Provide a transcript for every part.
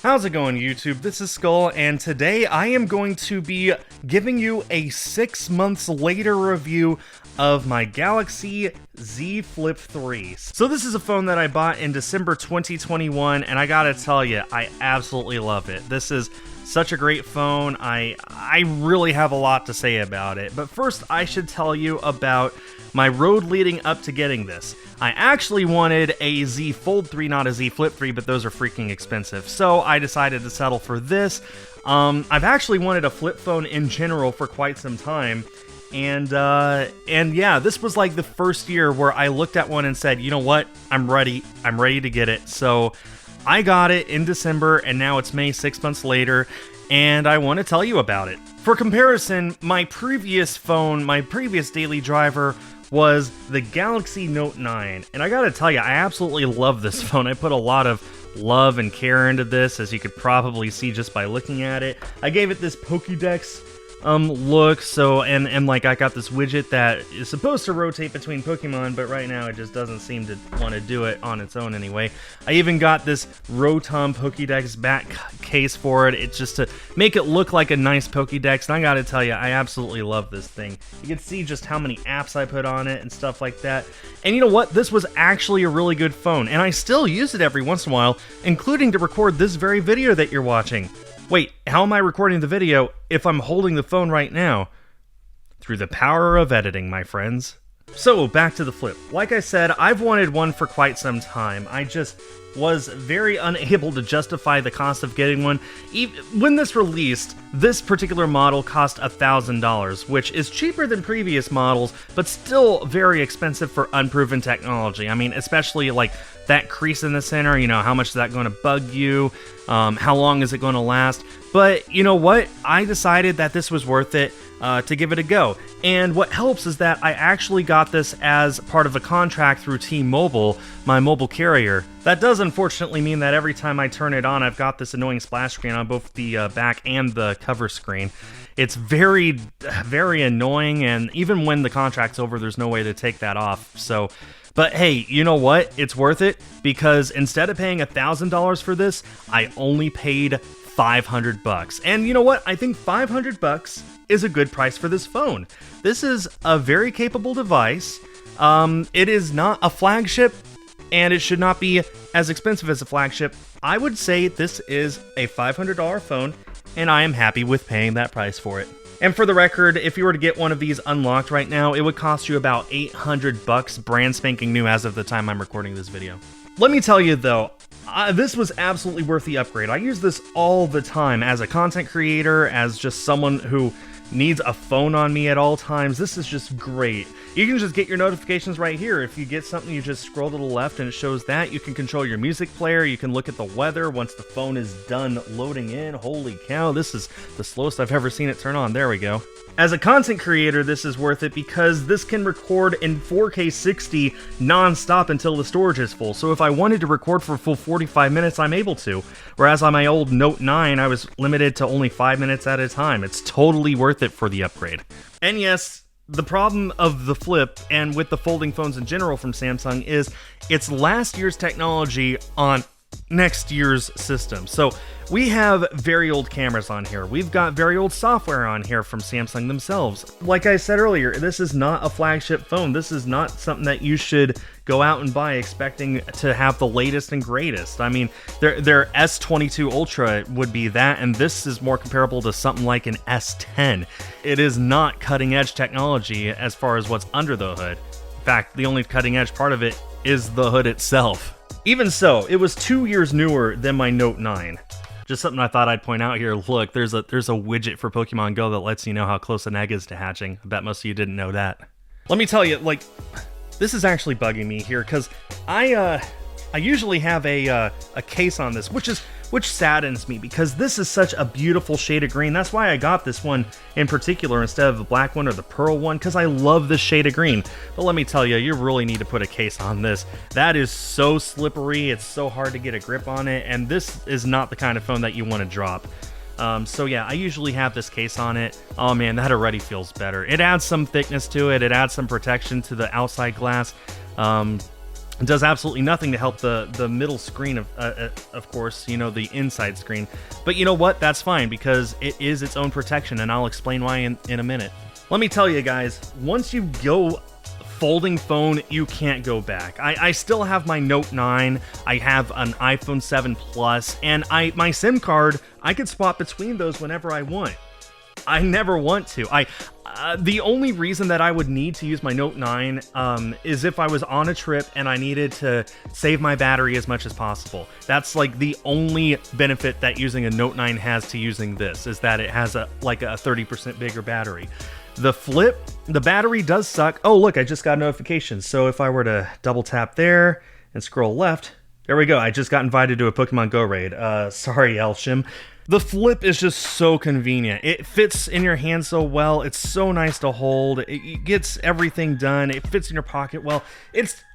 How's it going, YouTube? This is Skull, and today I am going to be giving you a 6 months later review of my Galaxy Z Flip 3. So this is a phone that I bought in December 2021, and I gotta tell you, I absolutely love it. This is such a great phone. I really have a lot to say about it. But first, I should tell you about my road leading up to getting this. I actually wanted a Z Fold 3, not a Z Flip 3, but those are freaking expensive. So I decided to settle for this. I've actually wanted a flip phone in general for quite some time. And yeah, this was like the first year where I looked at one and said, you know what, I'm ready to get it. So I got it in December, and now it's May, 6 months later, and I want to tell you about it. For comparison, my previous phone, my previous daily driver, was the Galaxy Note 9, and I gotta tell you, I absolutely love this phone. I put a lot of love and care into this, as you could probably see just by looking at it. I gave it this Pokédex look, so, and like I got this widget that is supposed to rotate between Pokemon, but right now it just doesn't seem to want to do it on its own anyway. I even got this Rotom Pokédex back case for it. It's just to make it look like a nice Pokédex, and I gotta tell you, I absolutely love this thing. You can see just how many apps I put on it and stuff like that. And you know what? This was actually a really good phone, and I still use it every once in a while, including to record this very video that you're watching. Wait, how am I recording the video if I'm holding the phone right now? Through the power of editing, my friends. So, back to the Flip. Like I said, I've wanted one for quite some time. I just was very unable to justify the cost of getting one. When this released, this particular model cost $1,000, which is cheaper than previous models, but still very expensive for unproven technology. I mean, especially like that crease in the center, you know, how much is that going to bug you? How long is it going to last? But you know what? I decided that this was worth it to give it a go. And what helps is that I actually got this as part of a contract through T-Mobile, my mobile carrier. That does unfortunately mean that every time I turn it on, I've got this annoying splash screen on both the back and the cover screen. It's very, very annoying, and even when the contract's over, there's no way to take that off. So, but hey, you know what? It's worth it, because instead of paying $1,000 for this, I only paid $500. And you know what? I think $500 is a good price for this phone. This is a very capable device. It is not a flagship, and it should not be as expensive as a flagship. I would say this is a $500 phone, and I am happy with paying that price for it. And for the record, if you were to get one of these unlocked right now, it would cost you about $800 brand spanking new as of the time I'm recording this video. Let me tell you though, this was absolutely worth the upgrade. I use this all the time as a content creator, as just someone who needs a phone on me at all times. This is just great. You can just get your notifications right here. If you get something, you just scroll to the left and it shows that. You can control your music player. You can look at the weather once the phone is done loading in. Holy cow, this is the slowest I've ever seen it turn on. There we go. As a content creator, this is worth it because this can record in 4K 60 non-stop until the storage is full. So if I wanted to record for a full 45 minutes, I'm able to. Whereas on my old Note 9, I was limited to only 5 minutes at a time. It's totally worth it for the upgrade. And yes, the problem of the Flip, and with the folding phones in general from Samsung, is it's last year's technology on next year's system. So we have very old cameras on here. We've got very old software on here from Samsung themselves. Like I said earlier, this is not a flagship phone. This is not something that you should go out and buy expecting to have the latest and greatest. I mean, their S22 Ultra would be that, and this is more comparable to something like an S10. It is not cutting edge technology as far as what's under the hood. In fact, the only cutting edge part of it is the hood itself. Even so, it was 2 years newer than my Note 9. Just something I thought I'd point out here. Look, there's a widget for Pokemon Go that lets you know how close an egg is to hatching. I bet most of you didn't know that. Let me tell you, like, this is actually bugging me here, because I usually have a case on this, which saddens me, because this is such a beautiful shade of green. That's why I got this one in particular instead of the black one or the pearl one, because I love this shade of green. But let me tell you, you really need to put a case on this. That is so slippery, it's so hard to get a grip on it, and this is not the kind of phone that you want to drop. So yeah, I usually have this case on it. Oh man, that already feels better. It adds some thickness to it, it adds some protection to the outside glass. It does absolutely nothing to help the middle screen of course, you know, the inside screen. But you know what? That's fine because it is its own protection, and I'll explain why in a minute. Let me tell you guys, once you go folding phone, you can't go back. I still have my Note 9, I have an iPhone 7 Plus, and my SIM card, I could swap between those whenever I want. I never want to. The only reason that I would need to use my Note 9 is if I was on a trip and I needed to save my battery as much as possible. That's like the only benefit that using a Note 9 has to using this, is that it has a 30% bigger battery. The Flip, the battery does suck. Oh, look, I just got notifications. So if I were to double tap there and scroll left, there we go. I just got invited to a Pokemon Go raid. Sorry, Elshim. The Flip is just so convenient. It fits in your hand so well. It's so nice to hold. It gets everything done. It fits in your pocket well.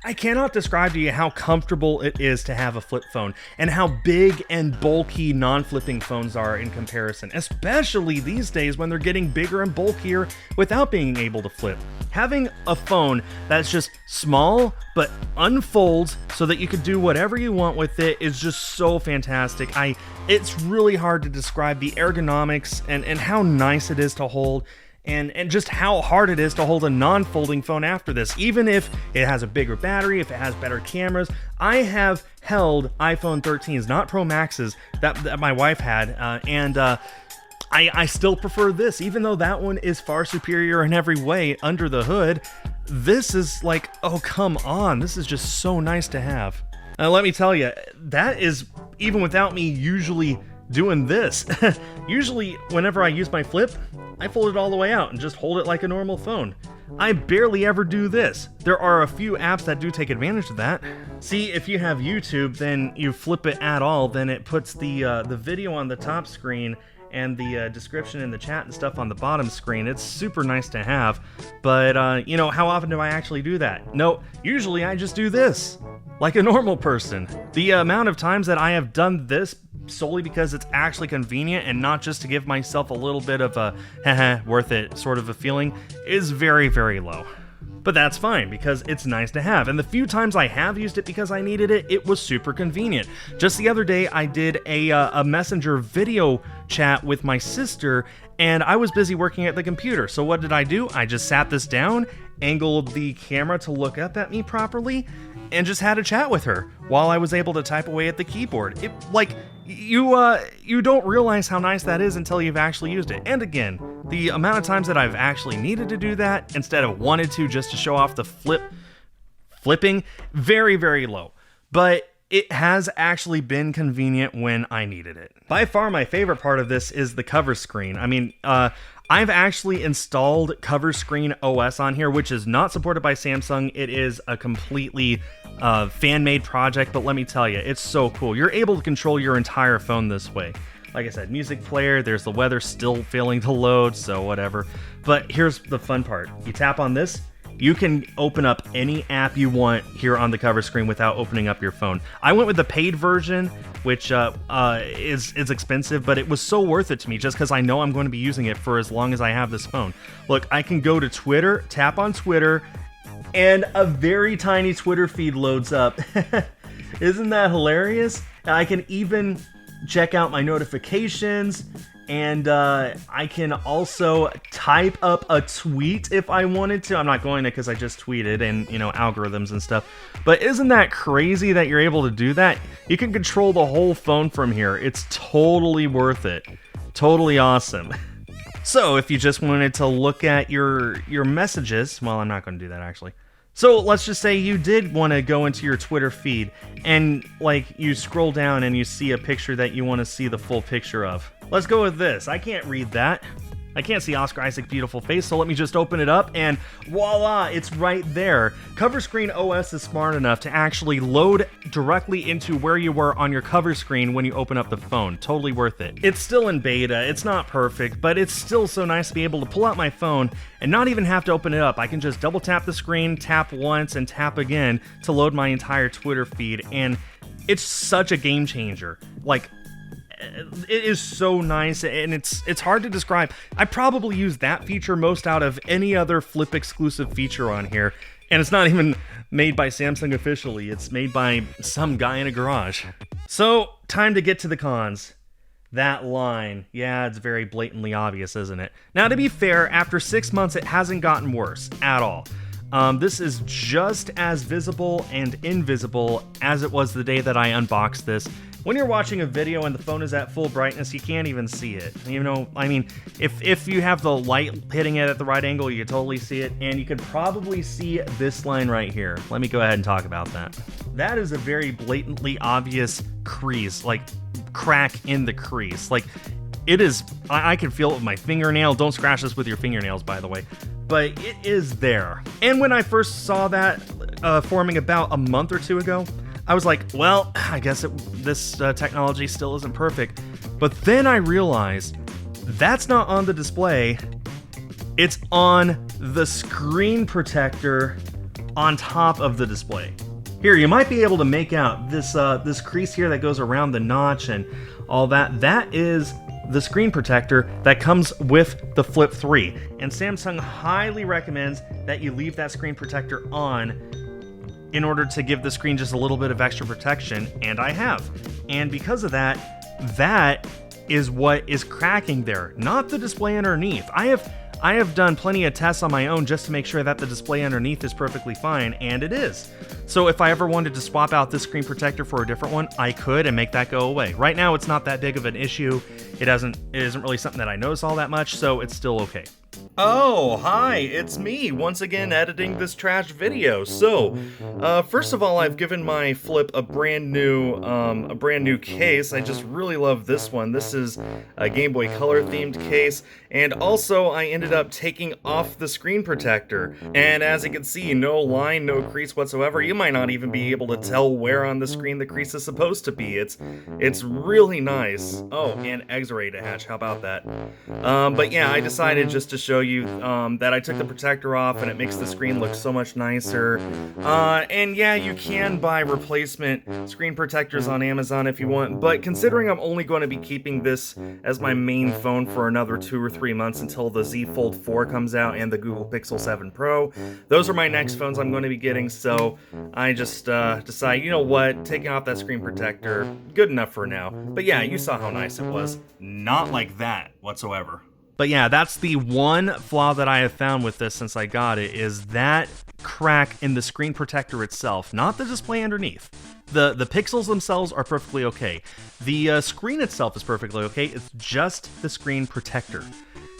I cannot describe to you how comfortable it is to have a flip phone and how big and bulky non-flipping phones are in comparison, especially these days when they're getting bigger and bulkier without being able to flip. Having a phone that's just small but unfolds so that you can do whatever you want with it is just so fantastic. It's really hard to describe the ergonomics and how nice it is to hold. And just how hard it is to hold a non-folding phone after this, even if it has a bigger battery, if it has better cameras. I have held iPhone 13s, not Pro Maxes, that my wife had, and I still prefer this, even though that one is far superior in every way under the hood. This is like, oh, come on, this is just so nice to have. Let me tell you, that is even without me usually doing this. Usually, whenever I use my Flip, I fold it all the way out and just hold it like a normal phone. I barely ever do this. There are a few apps that do take advantage of that. See, if you have YouTube, then you flip it at all, then it puts the video on the top screen and the description in the chat and stuff on the bottom screen. It's super nice to have, but you know, how often do I actually do that? No, usually I just do this, like a normal person. The amount of times that I have done this solely because it's actually convenient and not just to give myself a little bit of a haha, worth it sort of a feeling is very, very low. But that's fine because it's nice to have. And the few times I have used it because I needed it, it was super convenient. Just the other day, I did a messenger video chat with my sister and I was busy working at the computer. So what did I do? I just sat this down, angled the camera to look up at me properly, and just had a chat with her while I was able to type away at the keyboard. It, like, you don't realize how nice that is until you've actually used it. And again, the amount of times that I've actually needed to do that instead of wanted to just to show off the flipping, very, very low. But it has actually been convenient when I needed it. By far, my favorite part of this is the cover screen. I mean, I've actually installed Cover Screen OS on here, which is not supported by Samsung. It is a completely fan-made project, but let me tell you, it's so cool. You're able to control your entire phone this way. Like I said, music player, there's the weather still failing to load, so whatever. But here's the fun part. You tap on this, you can open up any app you want here on the cover screen without opening up your phone. I went with the paid version, which is expensive, but it was so worth it to me just because I know I'm going to be using it for as long as I have this phone. Look, I can go to Twitter, tap on Twitter, and a very tiny Twitter feed loads up. Isn't that hilarious? I can even check out my notifications, and I can also type up a tweet if I wanted to. I'm not going to because I just tweeted and, you know, algorithms and stuff. But isn't that crazy that you're able to do that? You can control the whole phone from here. It's totally worth it. Totally awesome. So if you just wanted to look at your messages, well, I'm not going to do that actually. So let's just say you did want to go into your Twitter feed and like you scroll down and you see a picture that you want to see the full picture of. Let's go with this. I can't read that. I can't see Oscar Isaac's beautiful face, so let me just open it up and voila, it's right there. Cover Screen OS is smart enough to actually load directly into where you were on your cover screen when you open up the phone. Totally worth it. It's still in beta, it's not perfect, but it's still so nice to be able to pull out my phone and not even have to open it up. I can just double tap the screen, tap once, and tap again to load my entire Twitter feed, and it's such a game changer. Like, it is so nice, and it's hard to describe. I probably use that feature most out of any other Flip exclusive feature on here, And it's not even made by Samsung officially, it's made by some guy in a garage. So, time to get to the cons. That line, yeah, it's very blatantly obvious, isn't it? Now, to be fair, after 6 months, it hasn't gotten worse at all. This is just as visible and invisible as it was the day that I unboxed this. When you're watching a video and the phone is at full brightness, you can't even see it. You know, I mean, if you have the light hitting it at the right angle, you can totally see it, and you could probably see this line right here. Let me go ahead and talk about that. That is a very blatantly obvious crease, like crack in the crease. Like, it is, I can feel it with my fingernail. Don't scratch this with your fingernails, by the way. But it is there. And when I first saw that forming about a month or two ago, I was like, well, I guess this technology still isn't perfect. But then I realized that's not on the display. It's on the screen protector on top of the display. Here, you might be able to make out this crease here that goes around the notch and all that. That is the screen protector that comes with the Flip 3. And Samsung highly recommends that you leave that screen protector on in order to give the screen just a little bit of extra protection, and I have. And because of that, that is what is cracking there, not the display underneath. I have done plenty of tests on my own just to make sure that the display underneath is perfectly fine, and it is. So if I ever wanted to swap out this screen protector for a different one, I could and make that go away. Right now, it's not that big of an issue. It isn't really something that I notice all that much, so it's still okay. Oh, hi, it's me, once again editing this trash video. So, first of all, I've given my Flip a brand new case. I just really love this one. This is a Game Boy Color themed case, and also I ended up taking off the screen protector. And as you can see, no line, no crease whatsoever. You might not even be able to tell where on the screen the crease is supposed to be. It's really nice. Oh, and eggs are ready to hatch, how about that? But yeah, I decided just to show you that I took the protector off and it makes the screen look so much nicer. And yeah, you can buy replacement screen protectors on Amazon if you want, but considering I'm only going to be keeping this as my main phone for another 2 or 3 months until the Z Fold 4 comes out and the Google Pixel 7 Pro, those are my next phones I'm going to be getting, so I just decided, you know what, taking off that screen protector, good enough for now. But yeah, you saw how nice it was. Not like that whatsoever. But yeah, that's the one flaw that I have found with this since I got it, is that crack in the screen protector itself, not the display underneath. The pixels themselves are perfectly okay. The screen itself is perfectly okay, it's just the screen protector.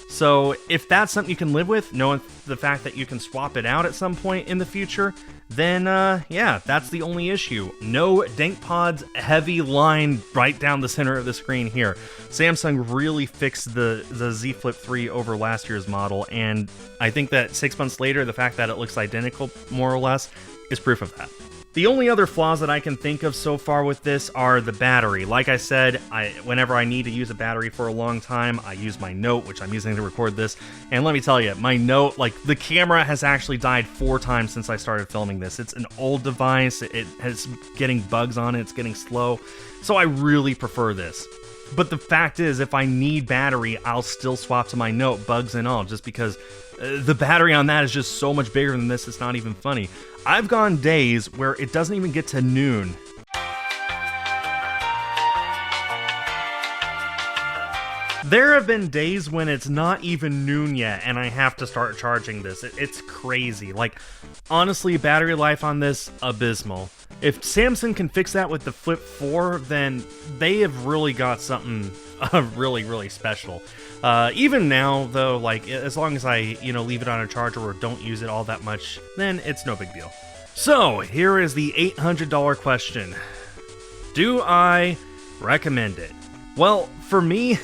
So if that's something you can live with, knowing the fact that you can swap it out at some point in the future, then yeah, that's the only issue. No DinkPod's heavy line right down the center of the screen here. Samsung really fixed the Z Flip 3 over last year's model, and I think that 6 months later, the fact that it looks identical, more or less, is proof of that. The only other flaws that I can think of so far with this are the battery. Like I said, whenever I need to use a battery for a long time, I use my Note, which I'm using to record this. And let me tell you, my Note, like, the camera has actually died 4 times since I started filming this. It's an old device, it has getting bugs on it, it's getting slow. So I really prefer this. But the fact is, if I need battery, I'll still swap to my Note, bugs and all, just because the battery on that is just so much bigger than this, it's not even funny. I've gone days where it doesn't even get to noon. There have been days when it's not even noon yet and I have to start charging this. It's crazy. Like, honestly, battery life on this, abysmal. If Samsung can fix that with the Flip 4, then they have really got something really, really special. Even now, though, like, as long as I, leave it on a charger or don't use it all that much, then it's no big deal. So, here is the $800 question. Do I recommend it? Well, for me,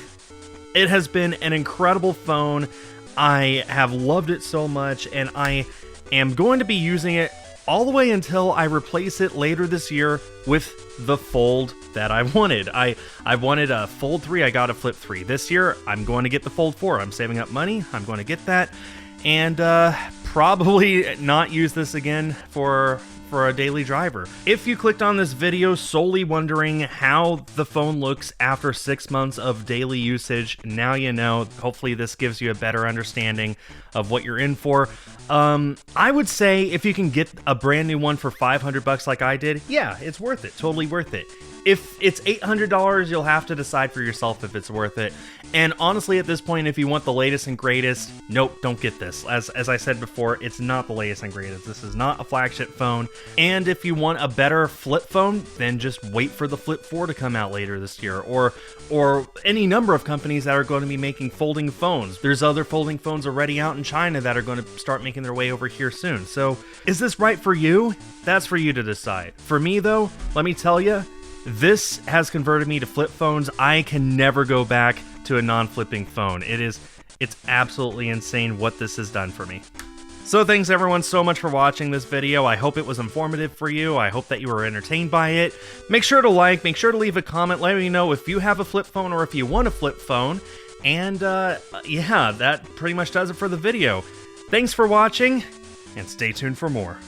it has been an incredible phone. I have loved it so much, and I am going to be using it all the way until I replace it later this year with the Fold that I wanted. I wanted a Fold 3, I got a Flip 3. This year, I'm going to get the Fold 4. I'm saving up money, I'm going to get that, and probably not use this again for for a daily driver. If you clicked on this video solely wondering how the phone looks after 6 months of daily usage, now you know. Hopefully this gives you a better understanding of what you're in for. I would say if you can get a brand new one for $500 like I did, yeah, it's worth it. Totally worth it. If it's $800, you'll have to decide for yourself if it's worth it. And honestly, at this point, if you want the latest and greatest, nope, don't get this. As I said before, it's not the latest and greatest. This is not a flagship phone. And if you want a better flip phone, then just wait for the Flip 4 to come out later this year. Or any number of companies that are going to be making folding phones. There's other folding phones already out in China that are going to start making their way over here soon. So, is this right for you? That's for you to decide. For me, though, let me tell you, this has converted me to flip phones. I can never go back to a non-flipping phone. It's absolutely insane what this has done for me. So thanks everyone so much for watching this video. I hope it was informative for you. I hope that you were entertained by it. Make sure to like, make sure to leave a comment. Let me know if you have a flip phone or if you want a flip phone. And yeah, that pretty much does it for the video. Thanks for watching, and stay tuned for more.